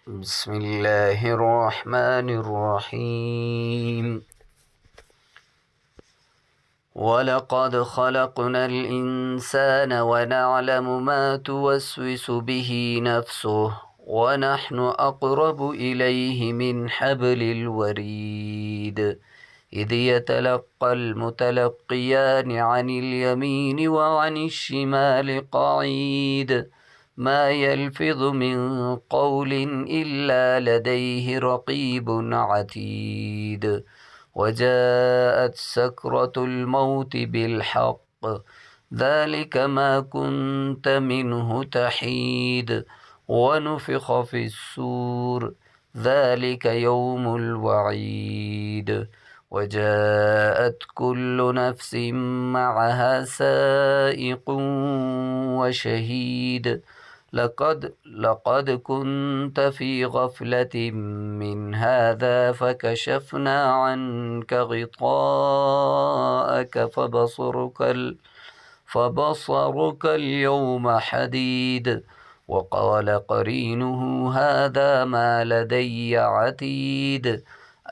بسم الله الرحمن الرحيم ولقد خلقنا الإنسان ونعلم ما توسوس به نفسه ونحن أقرب إليه من حبل الوريد إذ يتلقى المتلقيان عن اليمين وعن الشمال قعيد ما يلفظ من قول إلا لديه رقيب عتيد وجاءت سكرة الموت بالحق ذلك ما كنت منه تحيد ونفخ في السور ذلك يوم الوعيد وجاءت كل نفس معها سائق وشهيد لقد كنت في غفلة من هذا فكشفنا عنك غطاءك فبصرك اليوم حديد وقال قرينه هذا ما لدي عتيد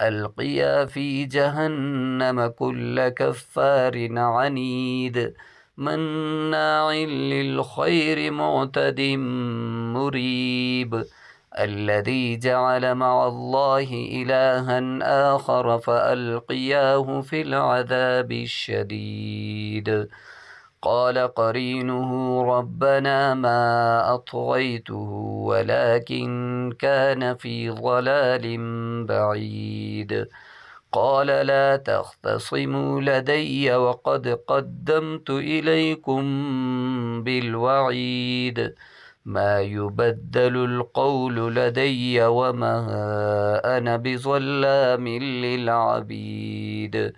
ألقيا في جهنم كل كفار عنيد مناع للخير معتد مريب الذي جعل مع الله إلها آخر فألقياه في العذاب الشديد قال قرينه ربنا ما أطغيته ولكن كان في ضلال بعيد قال لا تختصموا لدي وقد قدمت إليكم بالوعيد ما يبدل القول لدي وما أنا بظلام للعبيد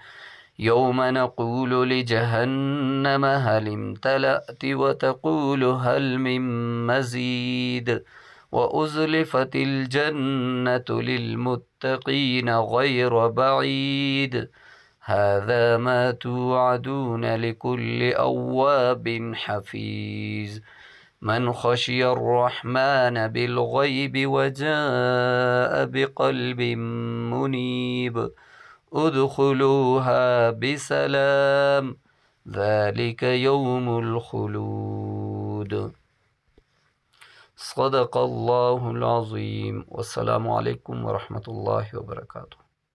يوم نقول لجهنم هل امتلأت وتقول هل من مزيد وأزلفت الجنة للمتقين غير بعيد هذا ما توعدون لكل أواب حفيظ من خشي الرحمن بالغيب وجاء بقلب منيب ادخلوها بسلام ذلك يوم الخلود صدق الله العظيم والسلام عليكم ورحمة الله وبركاته.